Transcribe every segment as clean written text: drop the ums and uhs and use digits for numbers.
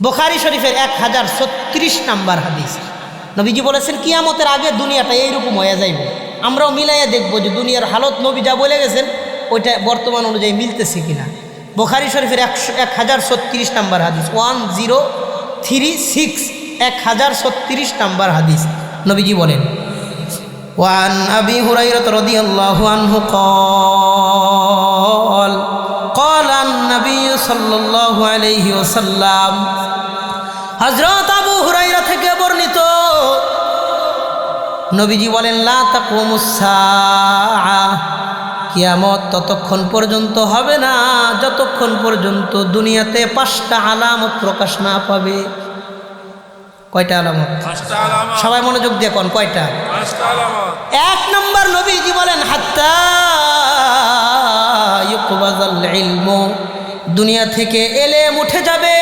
বুখারী শরীফের 1036 নম্বর হাদিস। নবীজি বলেছেন কিয়ামতের আগে দুনিয়াটা এইরকম হয়ে যাইবে। আমরাও মিলাইয়া দেখব যে দুনিয়ার হালত নবী যা বলে গেছেন ওইটা বর্তমান অনুযায়ী মিলতেছে কিনা। বুখারী শরীফের 1036 নম্বর হাদিস, 1036, 1036 নম্বর হাদিস। নবীজি বলেন ওয়ান আবি হুরায়রা রাদিয়াল্লাহু আনহু قال قال النبي صلى الله عليه وسلم, হযরত আবু হুরায়রা থেকে বর্ণিত, নবীজি বলেন লা তাকুমুস সাআহ, কিয়ামত ততক্ষণ পর্যন্ত হবে না যতক্ষণ পর্যন্ত দুনিয়াতে 5টা আলামত প্রকাশ না পাবে। কয়টা আলামত? 5টা আলামত। সবাই মনোযোগ দিয়ে কোন কয়টা? 5টা আলামত। 1 নম্বর নবীজি বলেন হাত্তা ইউকবাযাল ইলমু, দুনিয়া থেকে এলেম উঠে যাবে,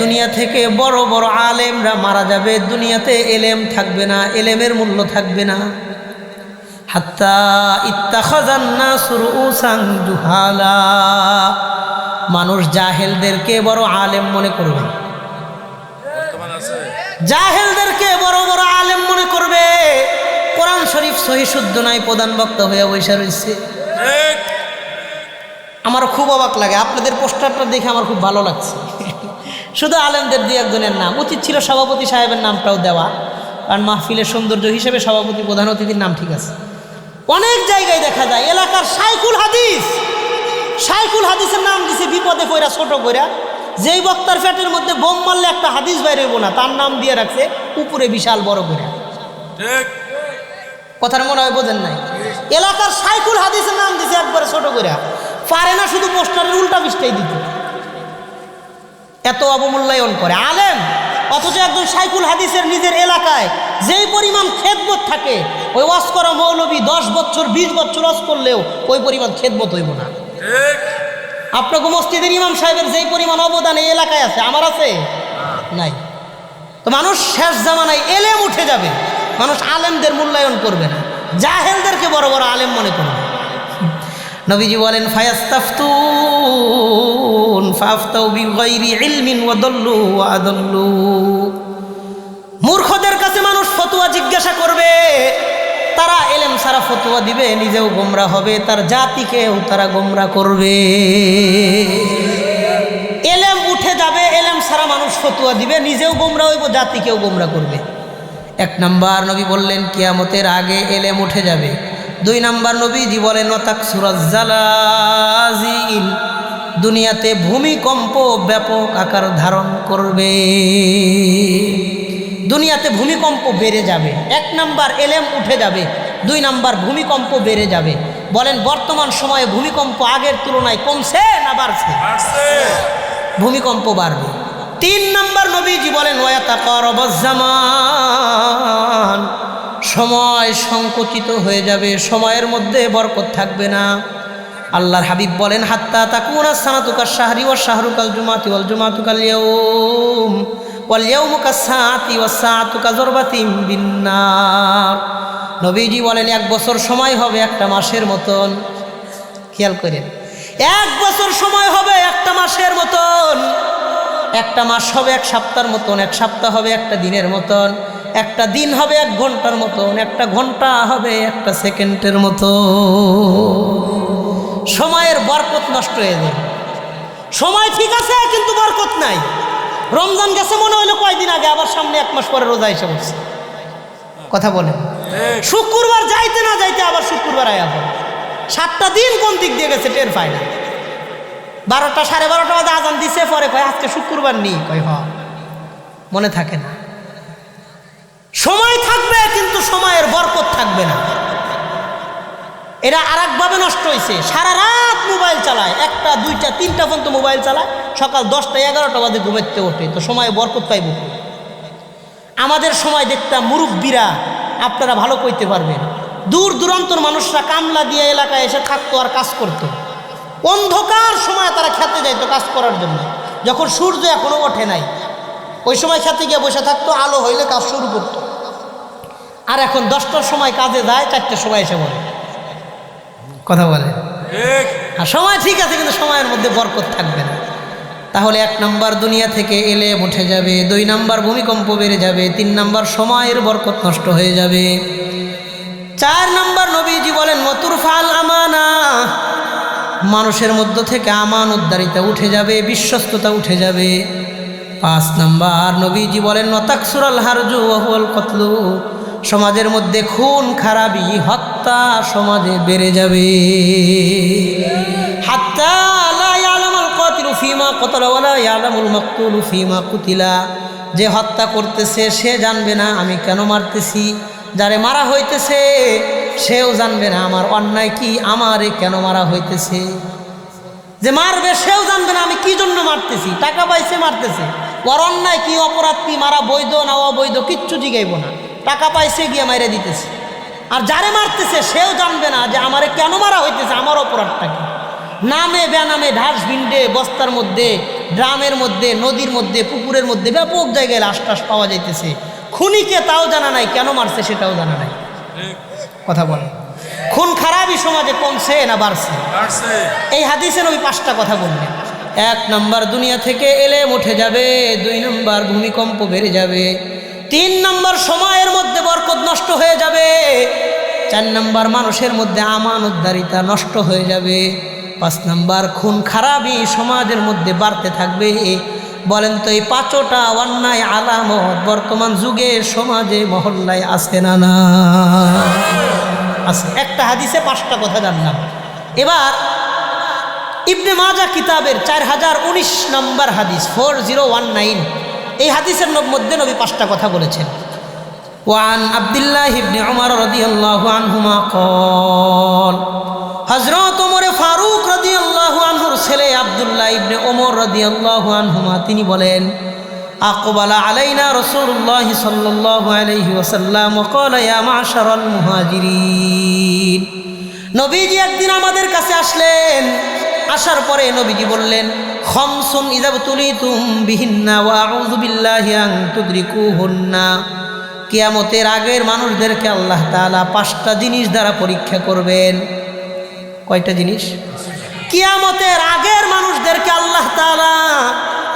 দুনিয়া থেকে বড় বড় আলেমরা মারা যাবে, দুনিয়াতে এলেম থাকবে না, এলেমের মূল্য থাকবে না। হাত্তা ইত্তাখাযান নাসু রুউসান জুহালা, মানুষ জাহেলদেরকে বড় আলেম মনে করবে, বর্তমান আছে। জাহেলদেরকে বড় বড় আলেম মনে করবে। কোরআন শরীফ সহি শুদ্ধ নাই, প্রধান বক্তা হয়ে বসে রয়েছে। ঠিক। আমার খুব অবাক লাগে, আপনাদের পোস্টারটা দেখে আমার খুব ভালো লাগছে। শুধু আলেমদের দুই একজনের নাম, উচিত ছিল সভাপতি সাহেবের নামটাও দেওয়া, কারণ মাহফিলের সৌন্দর্য হিসেবে সভাপতি প্রধান অতিথির নাম ঠিক আছে। অনেক জায়গায় দেখা যায় এলাকার শাইখুল হাদিস, শাইখুল হাদিসের নাম দিছে বিপদে পড়া ছোট কইরা, যেই বক্তার পেটের মধ্যে বোম মারলে একটা হাদিস বাইরে হইব না, তার নাম দিয়ে রাখছে উপরে বিশাল বড় করে। ঠিক। কথার মনে হয় বোঝেন নাই? এলাকার শাইখুল হাদিসের নাম দিছে একবারে ছোট করে, পারে না শুধু পোস্টারের উল্টা পৃষ্ঠাই দিতে, এত অবমূল্যায়ন করে আলেম। অথচ একজন শাইখুল হাদিসের নিজের এলাকায় যেই পরিমাণ খেদমত থাকে, ওই ওয়াজ করা মৌলবী 10 বছর 20 বছর ওয়াজ করলেও ওই পরিমাণ খেদমত হইব না। ঠিক। আপনাকে মসজিদের ইমাম সাহেবের যেই পরিমাণ অবদান এই এলাকায় আছে, আমার আছে নাই। তো মানুষ শেষ জামানায় এলেম উঠে যাবে, মানুষ আলেমদের মূল্যায়ন করবে না, জাহেলদেরকে বড় বড় আলেম মনে করবে। নবীজি বলেন ফায়াস্তাফতুন ফাফতাউ বিগাইরি ইলমিন ওয়া দাল্লু ওয়া আদাল্লু, মূর্খদের কাছে মানুষ ফতোয়া জিজ্ঞাসা করবে, তারা এলেম ছাড়া ফতোয়া দিবে, নিজেও গোমরা হবে, তার জাতিকেও তারা গোমরা করবে। এলেম উঠে যাবে, এলেম ছাড়া মানুষ ফতোয়া দিবে, নিজেও গোমরা হইব, জাতিকেও গোমরা করবে। 1 নাম্বার নবী বললেন কিয়ামতের আগে এলেম উঠে যাবে। 2 নাম্বার নবীজি বলেন ওয়াতাকসুরাজ জালাজিল, দুনিয়াতে ভূমিকম্প ব্যাপক আকার ধারণ করবে, দুনিয়াতে ভূমিকম্প বেড়ে যাবে। 1 নাম্বার এলেম উঠে যাবে, 2 নাম্বার ভূমিকম্প বেড়ে যাবে। বলেন বর্তমান সময়ে ভূমিকম্প আগের তুলনায় কমছে না বাড়ছে? আছে। ভূমিকম্প বাড়বে। 3 নাম্বার নবীজি বলেন ওয়াতাকারাবাজ জামান, সময় সংকুচিত হয়ে যাবে, সময়ের মধ্যে বরকত থাকবে না। আল্লাহর হাবিব বলেন হাত্তা তাকুনা সানাতুকা শাহরি ওয়া শাহরুকাল জুমাতি ওয়াল জুমাতুকাল ইয়াউম ওয়াল ইয়াউমু কাসসাআতি ওয়াস সাআতু কাযরবাতিম বিন্নার। নবীজি বলেন 1 বছর সময় হবে একটা মাসের মতন। খেয়াল করেন, 1 বছর সময় হবে একটা মাসের মতন, একটা মাস হবে 1 সপ্তাহের মতন, 1 সপ্তাহ হবে একটা দিনের মতন, একটা দিন হবে 1 ঘন্টার মতন, একটা ঘন্টা হবে 1 সেকেন্ডের মতো। সময়ের বরকত নষ্ট হয়ে যাবে। সময় ঠিক আছে কিন্তু বরকত নাই। রমজান গেছে মনে হলো কয়দিন আগে, আবার সামনে 1 মাস পরে রোজা এসে বসছে। কথা বলেন, শুক্রবার যাইতে না যাইতে আবার শুক্রবার আয়া পড়ে। 7টা দিন কোন দিক দিয়ে গেছে টের পায় না। 12টা 12:30 বাজে আজান দিছে, পরে কয় আজকে শুক্রবার নেই, কয় হ, মনে থাকে না। সময় থাকবে কিন্তু সময়ের বরকত থাকবে না। এরা আরেকভাবে নষ্ট হয়েছে, সারা রাত মোবাইল চালায়, 1টা 2টা 3টা পর্যন্ত মোবাইল চালায়, সকাল 10টা 11টা বাজে ঘুমাইতে ওঠে, তো সময়ে বরকত পাইব। আমাদের সময় দেখতাম মুরব্বীরা, আপনারা ভালো কইতে পারবেন, দূর দূরান্তর মানুষরা কামলা দিয়ে এলাকায় এসে থাকতো আর কাজ করতো। অন্ধকার সময় তারা খেতে যাইতো কাজ করার জন্য, যখন সূর্য এখনো ওঠে নাই, ওই সময় খেতে গিয়ে বসে থাকতো, আলো হইলে কাজ শুরু করতো। আর এখন 10টার সময় কাজে যায়, 4টার সময় এসে বলে। কথা বলে, ঠিক। আর সময় ঠিক আছে কিন্তু সময়ের মধ্যে বরকত থাকবে না। তাহলে 1 নাম্বার দুনিয়া থেকে এলেম উঠে যাবে, 2 নাম্বার ভূমিকম্প বেড়ে যাবে, 3 নাম্বার সময়ের বরকত নষ্ট হয়ে যাবে, 4 নাম্বার নবীজি বলেন মতুরফাল আমানা, মানুষের মধ্য থেকে আমানতদারিতা উঠে যাবে, বিশ্বস্ততা উঠে যাবে। 5 নাম্বার নবীজি বলেন নতাকসুরাল হারজু ওয়া হুয়াল কতলু, সমাজের মধ্যে খুন খারাপি হত্যা সমাজে বেড়ে যাবে। হাত্তা লা ইয়ালামুল কাতিলু ফীমা ক্বাতালা ওয়া লা ইয়ালামুল মাকতুলু ফীমা কুতিলা, যে হত্যা করতেছে সে জানবে না আমি কেন মারতেছি, যারে মারা হইতেছে সেও জানবে না আমার অন্যায় কি, আমারে কেন মারা হইতেছে। যে মারবে সেও জানবে না আমি কি জন্য মারতেছি, টাকা পাইছে মারতেছে, ওর অন্যায় কি অপরাধ কি, মারা বৈধ না অবৈধ কিচ্ছু জিগাইব না, টাকা পাইছে গিয়ে মাইরে দিতেছে। আর যারে মারতেছে সেও জানবে না যে আমারে কেন মারা হইতেছে, আমার অপরাধটা কি। নামে বেনামে ঢাস ভিন্ডে বস্তার মধ্যে, ড্রামের মধ্যে, নদীর মধ্যে, পুকুরের মধ্যে ব্যাপক জায়গায় লাশ টাশ পাওয়া যাইতেছে। খুনিকে তাও জানা নাই, কেন মারছে সেটাও জানা নাই। কথা বলে খুন খারাপই সমাজে কমছে না বাড়ছে? এই হাদিসে নবী 5টা কথা বললেন। 1 নাম্বার দুনিয়া থেকে এলেম উঠে যাবে, 2 নাম্বার ভূমিকম্প বেড়ে যাবে, 3 নাম্বার সময়ের মধ্যে বরকত নষ্ট হয়ে যাবে, 4 নাম্বার মানুষের মধ্যে আমানতদারিতা নষ্ট হয়ে যাবে, 5 নাম্বার খুন খারাপই সমাজের মধ্যে বাড়তে থাকবে। বলেন তো এই 5টা অন্যায় আলামত বর্তমান যুগে সমাজে মহল্লায় আছে না? না আছে। একটা হাদিসে 5টা কথা জানলাম। এবার ইবনে মাজাহ কিতাবের 4019 নম্বর হাদিস 4019, এই হাদিসের মধ্যে নবী 5টা কথা বলেছেন। ওয়ান আব্দুল্লাহ ইবনে উমর রাদিয়াল্লাহু আনহুমা ক্বাল, হযরত ওমর ফারুক রাদিয়াল্লাহু আনহুর ছেলে আব্দুল্লাহ ইবনে ওমর রাদিয়াল্লাহু আনহুমা তিনি বলেন আকবালা আলাইনা রাসূলুল্লাহ সাল্লাল্লাহু আলাইহি ওয়াসাল্লাম ওয়া ক্বালা ইয়া মা'শারাল মুহাজিরিন, নবীজি একদিন আমাদের কাছে আসলেন। আসার পরে নবীজি বললেন খামসুন ইযা বুতুলিতুম বিহিন্না ওয়া আউযু বিল্লাহি আন তুদরিকুহুন্না, কিয়ামতের আগের মানুষদেরকে আল্লাহ তাআলা 5টা জিনিস দ্বারা পরীক্ষা করবেন। কয়টা জিনিস? কিয়ামতের আগের মানুষদেরকে আল্লাহ তাআলা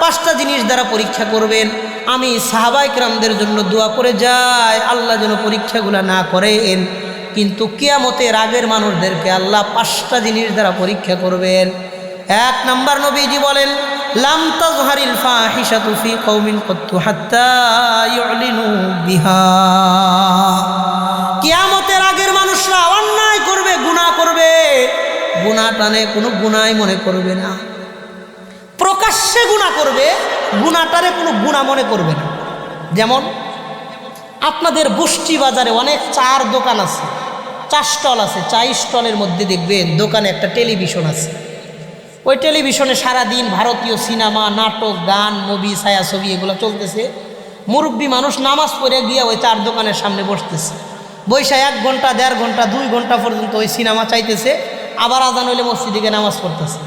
5টা জিনিস দ্বারা পরীক্ষা করবেন। আমি সাহাবায়ে কেরামদের জন্য দোয়া করে যাই আল্লাহ যেন পরীক্ষাগুলো না করেন, কিন্তু কিয়ামতের আগের মানুষদেরকে আল্লাহ 5টা জিনিস দ্বারা পরীক্ষা করবেন। 1 নাম্বার নবীজি বলেন লাম তাজহারিল ফাহিশাতু ফি কওমিন কত্তু হাত্তা ইউলিনু বিহা, কিয়ামতের আগের মানুষরা অন্যায় করবে, গুনাহ করবে, গুনাহটানে কোনো গুনাহই মনে করবে না। প্রকাশ্যে গুনাহ করবে, গুনাহটারে কোনো গুনাহ মনে করবে না। যেমন আপনাদের বস্তি বাজারে অনেক চার দোকান আছে, চা স্টল আছে, চা স্টলের মধ্যে দেখবেন দোকানে একটা টেলিভিশন আছে। ওই টেলিভিশনে সারাদিন ভারতীয় সিনেমা, নাটক, গান, মুভি, ছায়াছবি এগুলো চলতেছে। মুরব্বী মানুষ নামাজ পড়ে গিয়ে ওই চার দোকানের সামনে বসতেছে, বৈশা 1 ঘন্টা 1.5 ঘন্টা 2 ঘন্টা পর্যন্ত ওই সিনেমা চাইতেছে, আবার আজান হইলে মসজিদে গিয়ে নামাজ পড়তেছে।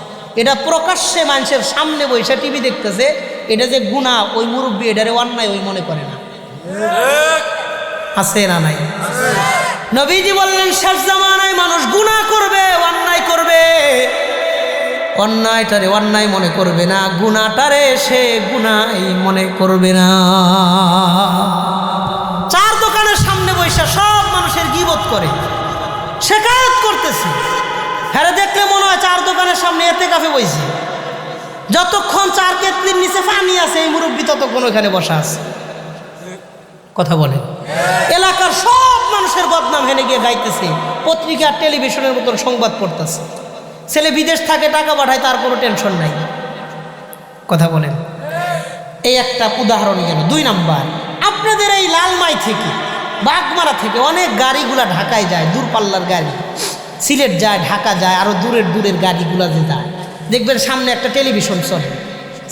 এটা প্রকাশ্যে মানুষের সামনে বৈশা টিভি দেখতেছে। এটা যে গুনাহ, ওই মুরব্বী এটারে অন্যায় ওই মনে করে না। আছে না নাই? নবীজি বললেন শেষ জামানায় মানুষ গুনাহ করবে, অন্যায় করবে, অন্যায়টারে অন্যায় মনে করবে না, গুনাহটারে সে গুনাহ মনে করবে না। চার দোকানের সামনে বসে সব মানুষের গীবত করে, শিকায়ত করতেছে। হ্যাঁ দেখলে মনে হয় চার দোকানের সামনে এতেকাফে বসে, যতক্ষণ চার কেতলির নিচে পানি আছে এই মুরব্বী ততক্ষণ ওখানে বসা আছে। কথা বলে এলাকার সব মানুষের বদনাম হেনে গিয়ে গাইতেছে, পত্রিকা টেলিভিশনের মতন সংবাদ পড়তেছে। ছেলে বিদেশ থাকে, টাকা পাঠায়, তার কোনো টেনশন নাই। কথা বলেন, এই একটা উদাহরণ গেল। 2 নাম্বার, আপনাদের এই লালমাই থেকে বাগমারা থেকে অনেক গাড়িগুলা ঢাকায় যায়, দূরপাল্লার গাড়ি, সিলেট যায়, ঢাকা যায়, আরও দূরের গাড়িগুলা যে যায়, দেখবেন সামনে একটা টেলিভিশন চলে,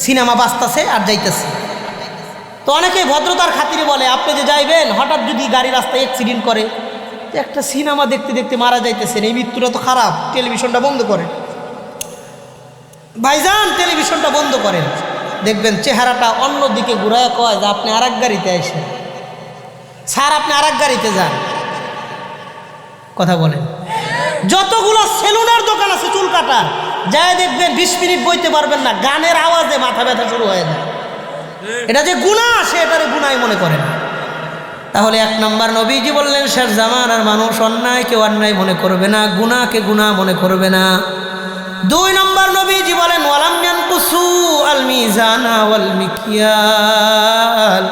সিনেমা বাজতেছে আর যাইতেছে। তো অনেকেই ভদ্রতার খাতিরে বলে আপনি যে যাইবেন, হঠাৎ যদি গাড়ি রাস্তায় অ্যাক্সিডেন্ট করে, একটা সিনেমা দেখতে দেখতে মারা যাইতেছেন, এই মৃত্যুটা তো খারাপ, টেলিভিশনটা বন্ধ করেন। ভাইজান টেলিভিশনটা বন্ধ করেন, দেখবেন চেহারাটা অন্যদিকে ঘুরায় কয় যে আপনি আরেক গাড়িতে আসেন, স্যার আপনি আরেক গাড়িতে যান। কথা বলেন, যতগুলো সেলুনের দোকান আছে চুল কাটার, যায় দেখবেন 20 মিনিট বইতে পারবেন না, গানের আওয়াজে মাথা ব্যথা শুরু হয়ে যায়। এটা যে গুনাহ, সে এটারে গুনাহ মনে করে না। তাহলে 1 নম্বর নবীজি বললেন শেষ জামানার মানুষ অন্যায়কে অন্যায় মনে করবে না, গুনাহকে গুনাহ মনে করবে না। 2 নম্বর নবীজি বলেন ওয়ালাম ইয়ানকুসু আল মিজানা ওয়াল মিকিয়াল,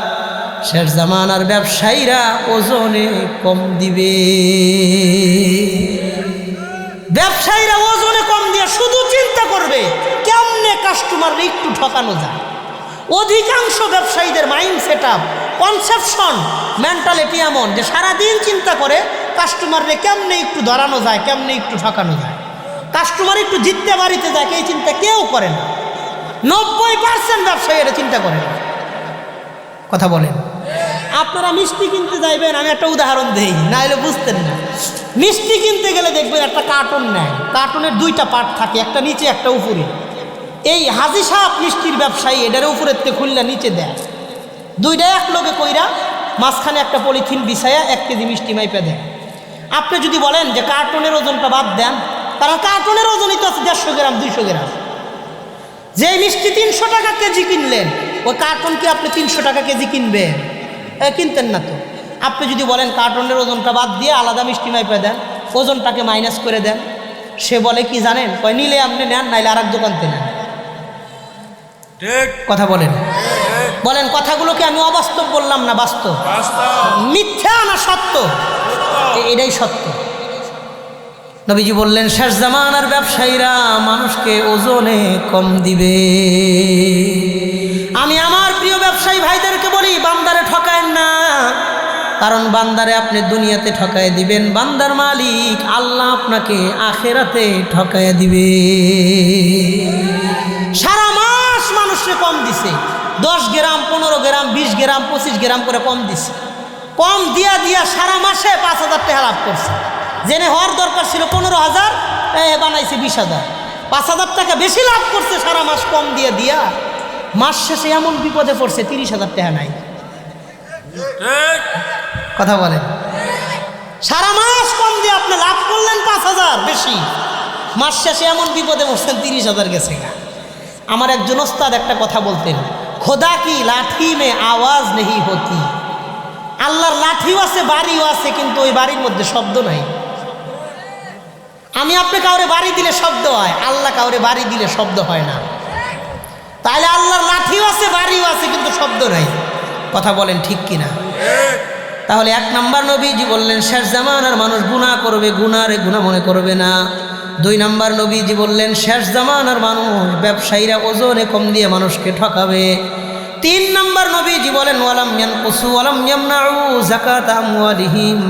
শেষ জামানার ব্যবসায়ীরা ওজনে কম দিবে। ব্যবসায়ীরা ওজনে কম দিয়ে শুধু চিন্তা করবে কেমনে কাস্টমারকে একটু ঠকানো যায়। অধিকাংশ ব্যবসায়ীদের mind set up, conception, mentality এমন যে সারাদিন চিন্তা করে কাস্টমারকে কেমনে একটু ধরানো যায়, কেমনে একটু ঠকানো যায়। কাস্টমার একটু জিততে বাড়িতে যায়, এই চিন্তা কেউ করে না। 90% ব্যবসায়ী এটা চিন্তা করে না। কথা বলেন। আপনারা মিষ্টি কিনতে যাইবেন, আমি একটা উদাহরণ দেই, না হলে বুঝতেন না। মিষ্টি কিনতে গেলে দেখবেন একটা কার্টন নেয়, কার্টনের 2টা পার্ট থাকে, একটা নিচে একটা উপরে। এই হাজি সাহেব মিষ্টির ব্যবসায়ী এটার উপরের থেকে খুললে নিচে দেয়, 2টা এক লোকে কইরা মাঝখানে একটা পলিথিন বিছায়া 1 কেজি মিষ্টি মাইপে দেয়। আপনি যদি বলেন যে কার্টনের ওজনটা বাদ দেন, কারণ কার্টনের ওজনই তো আছে 150 গ্রাম 200 গ্রাম। যে মিষ্টি 300 টাকা কেজি কিনলেন, ওই কার্টন কি আপনি 300 টাকা কেজি কিনবেন? কিনতেন না তো। আপনি যদি বলেন কার্টনের ওজনটা বাদ দিয়ে আলাদা মিষ্টি মাইপে দেন, ওজনটাকে মাইনাস করে দেন, সে বলে কি জানেন, কয় নিলে আপনি নেন, নাইলে আর এক দোকানতে নেন। ঠিক কথা বলেন, বলেন কথাগুলোকে আমি অবাস্তব বললাম না বাস্তব? মিথ্যা না সত্য? এটাই সত্য। নবীজি বললেন শেষ জামানার ব্যবসায়ীরা মানুষকে ওজনে কম দিবে। আমি আমার প্রিয় ব্যবসায়ী ভাইদেরকে বলি, বান্দারে ঠকায়েন না, কারণ বান্দারে আপনি দুনিয়াতে ঠকায় দিবেন, বান্দার মালিক আল্লাহ আপনাকে আখেরাতে ঠকায় দিবে। সারা মাস মানুষকে কম দিছে, 10 গ্রাম 15 গ্রাম 20 গ্রাম 25 গ্রাম করে কম দিছে। কম দিয়া দিয়া সারা মাসে 5,000 টাকা লাভ করছে। জেনে হওয়ার দরকার ছিল 15,000, বানাইছে 20,000। 5,000 টাকা বেশি লাভ করছে সারা মাস কম দিয়া দিয়া। মাস শেষে এমন বিপদে পড়ছে 30,000 টাকা নাই। কথা বলেন। সারা মাস কম দিয়ে আপনি লাভ করলেন 5,000 বেশি, মাস শেষে এমন বিপদে পড়ছেন 30,000 গেছে। আমার একজন ওস্তাদ একটা কথা বলতেন, খোদা কি লাঠি মে আওয়াজ নেই হতি। আল্লাহর লাঠিও আছে, বাড়িও আছে, কিন্তু ওই বাড়ির মধ্যে শব্দ নাই। আমি আপনি কাউরে বাড়ি দিলে শব্দ হয়, আল্লাহ কাউরে বাড়ি দিলে শব্দ হয় না। তাহলে আল্লাহর লাঠিও আছে, বাড়িও আছে, কিন্তু শব্দ নাই। কথা বলেন ঠিক কিনা? তাহলে 1 নম্বর নবীজি বললেন শেষ জামানার মানুষ গুনাহ করবে, গুনারে গুনাহ মনে করবে না। 2 নম্বর নবীজি বললেন শেষ জামানার মানুষ ব্যবসায়ীরা ওজনে কম দিয়ে মানুষকে ঠকাবে। 3 নম্বর নবীজি বলেন ওয়ালাম ইয়ানকুসু ওয়ালাম ইয়ামনাউ যাকাত আমওয়ালিহিম,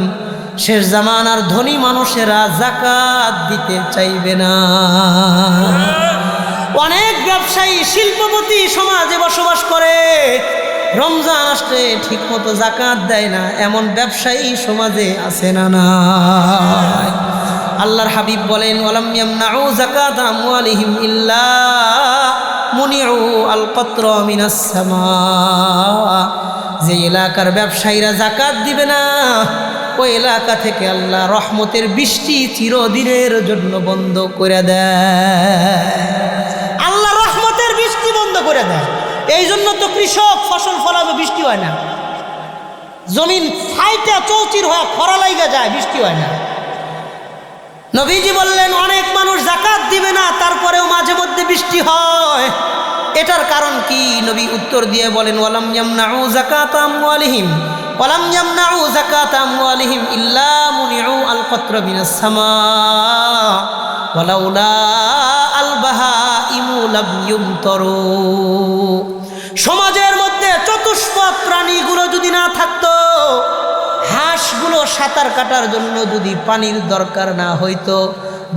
শেষ জামানার ধনী মানুষেরা যাকাত দিতে চাইবে না। অনেক ব্যবসায়ী শিল্পপতি সমাজে বসবাস করে, রমজান আসলে ঠিক মতো যাকাত দেয় না, এমন ব্যবসায়ী সমাজে আছে না? নাই। আল্লাহর হাবিব বলেন ওয়ালাম ইয়ামনাউ যাকাত আমওয়ালিহিম ইল্লা মুনিউ আল কতরা মিনাস সামা, যে এলাকার ব্যবসায়ীরা যাকাত দিবে না, ওই এলাকা থেকে আল্লাহ রহমতের বৃষ্টি চিরদিনের জন্য বন্ধ করে দেয়। আল্লাহ রহমতের বৃষ্টি বন্ধ করে দেয়। এই জন্য তো কৃষক ফসল ফলাবে, বৃষ্টি হয় না। জমিন ফাইটা চৌচির হয়ে খরা লাইগা যায়, বৃষ্টি হয় না। নবীজি বললেন অনেক মানুষ যাকাত দিবে না, তারপরেও মাঝে মধ্যে বৃষ্টি হয়। এটার কারণ কি? নবী উত্তর দিয়ে বলেন ওয়ালাম ইয়ামনাউ যাকাত আমওয়ালিহিম ওয়ালাম ইয়ামনাউ যাকাত আমওয়ালিহিম ইল্লা মুনিউ আল কতরা মিনাস সামা ওয়ালাউলা আল বাহাইমু লাম ইউমতারু। সমাজের মধ্যে চতুষ্পদ প্রাণীগুলো যদি না থাকতো, হাঁসগুলো সাঁতার কাটার জন্য যদি পানির দরকার না হইতো,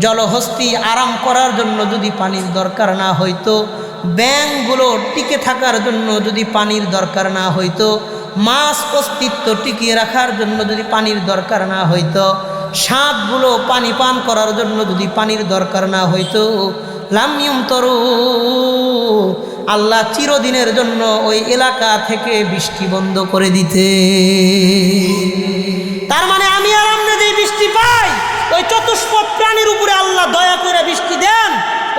জলহস্তি আরাম করার জন্য যদি পানির দরকার না হইতো, ব্যাঙগুলো টিকে থাকার জন্য যদি পানির দরকার না হইতো, মাছ অস্তিত্ব টিকিয়ে রাখার জন্য যদি পানির দরকার না হইতো, সাপগুলো পানি পান করার জন্য যদি পানির দরকার না হইতো, লাম ইউমতারু, আল্লাহ চিরদিনের জন্য ওই এলাকা থেকে বৃষ্টি বন্ধ করে দিতে। তার মানে আমি আর আমরা যে বৃষ্টি পাই, ওই চতুষ্পদ প্রাণীর উপরে আল্লাহ দয়া করে বৃষ্টি দেন,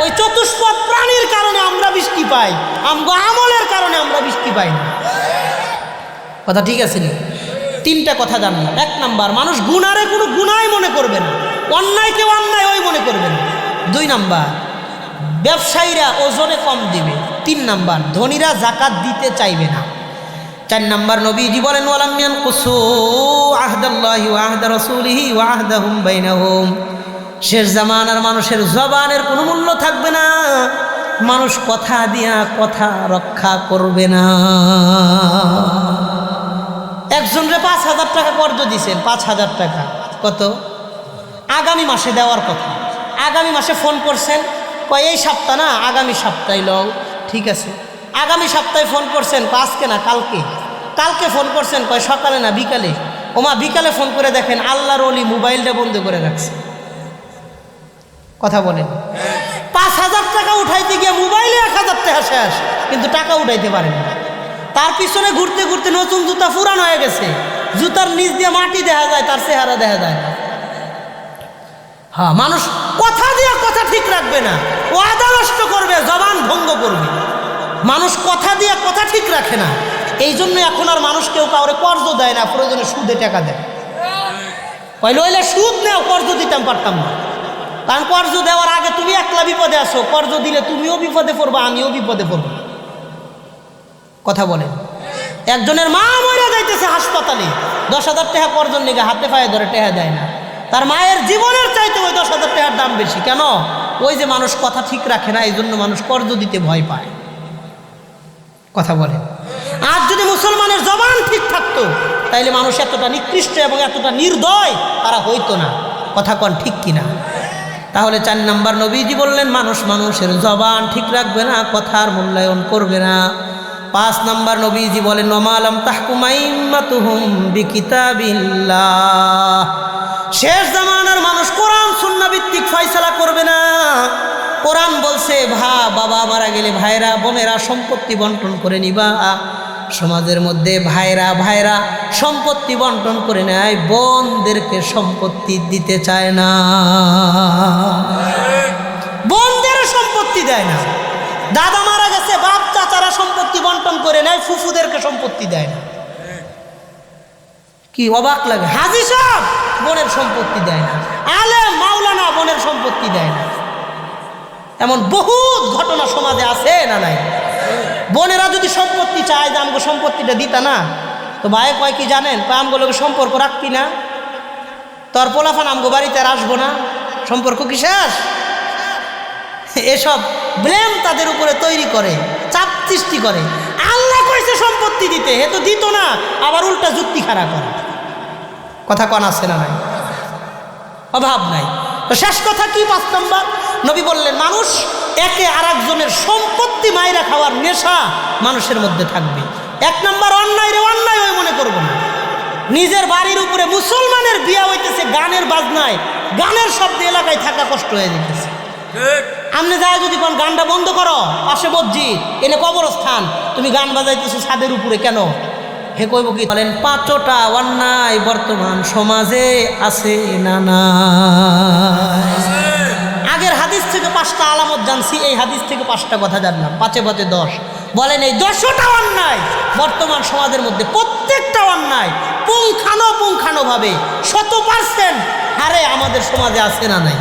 ওই চতুষ্পদ প্রাণীর কারণে আমরা বৃষ্টি পাই, আমগো আমলের কারণে আমরা বৃষ্টি পাই না। কথা ঠিক আছে নি? তিনটা কথা জানলাম। 1 নাম্বার, মানুষ গুনারে কোনো গুনাই মনে করবে না, অন্যায় কেউ অন্যায় ওই মনে করবে না। 2 নাম্বার, ব্যবসায়ীরা ওজনে কম দিবে। 3 নাম্বার, ধনীরা জাকাত দিতে চাইবে না। 4 নাম্বার, নবীজি বলেন ওয়ালাম ইয়ানকুসু আহদাল্লাহি ওয়া আহদা রাসূলিহি ওয়া আহদাহুম বাইনাহুম। শেষ জামানার মানুষের জবানের কোনো মূল্য থাকবে না, মানুষ কথা দিয়া কথা রক্ষা করবে না। একজনরে 5,000 টাকা কর্জ দিছেন, 5,000 টাকা কত? আগামী মাসে দেওয়ার কথা। আগামী মাসে ফোন করছেন, কয় এই সপ্তাহ না, আগামী সপ্তাহে লও। ঠিক আছে, আগামী সপ্তাহে ফোন করছেন, আজকে না কালকে। কালকে ফোন করছেন, কয় সকালে না বিকালে। ওমা বিকালে ফোন করে দেখেন আল্লাহর ওলি মোবাইলটা বন্ধ করে রাখছে। কথা বলেন, 5,000 টাকা উঠাইতে গিয়ে মোবাইলে 1,000 টাকা শেষ, কিন্তু টাকা উঠাইতে পারেন না। তার পিছনে ঘুরতে ঘুরতে নতুন জুতা পুরান হয়ে গেছে, জুতার নিচ দিয়ে মাটি দেখা যায়, তার চেহারা দেখা যায় না। হ্যাঁ, মানুষ কথা দিয়ে কথা ঠিক রাখবে না, ওয়াদা নষ্ট করবে, জবান ভঙ্গ করবে। মানুষ কথা দিয়ে কথা ঠিক রাখে না, এই জন্য এখন আর মানুষ কেউ কাউরে কর্জ দেয় না, প্রয়োজনে সুদে টাকা দেয়। লইলে সুদ নেও, কর্জ দিতাম পারতাম না। কারণ কর্জ দেওয়ার আগে তুমি একলা বিপদে আসো, কর্জ দিলে তুমিও বিপদে পড়বা, আমিও বিপদে পড়ব। কথা বলেন, একজনের মা মরে যাইতেছে হাসপাতালে, 10,000 টাকা কর্জ নিয়ে হাতে পায়ে ধরে টাকা দেয় না। তার মায়ের জীবনের চাইতে ওই 10,000 টাকার দাম বেশি। কেন? ওই যে মানুষ কথা ঠিক রাখে না, এই জন্য মানুষ কর্জ দিতে ভয় পায়। কথা বলেন, আজ যদি মুসলমানের জবান ঠিক থাকতো, তাইলে মানুষ এতটা নিকৃষ্ট এবং এতটা নির্দয় তারা হইতো না। কথা কন ঠিক কিনা? তাহলে 4 নাম্বার, নবীজি বললেন মানুষ মানুষের জবান ঠিক রাখবে না, কথার মূল্যায়ন করবে না। 5 নাম্বার, নবীজি বলেন ওমালাম তাহকুম আইম্মাতুহুম বিকিতাবিল্লাহ। শেষ জামানার মানুষ কোরআন সুন্নাহ ভিত্তিক ফয়সালা করবে না। কোরআন বলছে বাবা মারা গেলে ভাইরা বোনেরা সম্পত্তি বন্টন করে নিবা। সমাজের মধ্যে ভাইরা সম্পত্তি বন্টন করে নেয়, বোনদেরকে সম্পত্তি দিতে চায় না, বোনদের সম্পত্তি দেয় না। দাদা মারা গেছে, বাপ চাচারা সম্পত্তি বন্টন করে নেয়, ফুফুদেরকে সম্পত্তি দেয় না। কি অবাক লাগে, হাজী সাহেব বোনের সম্পত্তি দেয় না, আলেম মাওলানা বোনের সম্পত্তি দেয় না। এমন বহুত ঘটনা সমাজে আছে না নাই? বোনেরা যদি সম্পত্তি চায় যে আমাকে সম্পত্তিটা দিতা না, তো ভাই কয় কি জানেন, আমগুলোকে সম্পর্ক রাখতি না, তোর পোলাফান আমগো বাড়িতে আর আসবো না, সম্পর্ক কি শেষ? এসব ব্লেম তাদের উপরে তৈরি করে, চাপ সৃষ্টি করে। আল্লাহ কইছে সম্পত্তি দিতে, হে তো দিত না, আবার উল্টা যুক্তি খাড়া করে। কথা কন আছে না নাই? অভাব নাই। তো শেষ কথা কি? 5 নম্বর, নবী বললেন মানুষ একে আরেকজনের সম্পত্তি মাইরা খাওয়ার নেশা মানুষের মধ্যে থাকবে। 1 নম্বর, অন্যায় রে অন্যায় ওই মনে করবো না। নিজের বাড়ির উপরে মুসলমানের বিয়া হইতেছে গানের বাজনায়, গানের শব্দে এলাকায় থাকা কষ্ট হয়ে যেতেছে। আপনি যায় যদি কোন গানটা বন্ধ করো, পাশে মসজিদ, এনে কবরস্থান, তুমি গান বাজাইতেছো ছাদের উপরে কেন? হে কইব কি? বলেন 5টা অন্যায় বর্তমান সমাজে আছে না না? আগের হাদিস থেকে 5টা আলামত জানছি, এই হাদিস থেকে 5টা কথা জানলাম, 5 এ 5 10। বলেন এই 10টা অন্যায় বর্তমান সমাজের মধ্যে, প্রত্যেকটা অন্যায় পুঙ্খানুপুঙ্খানুভাবে 100% হারে আমাদের সমাজে আছে না নাই?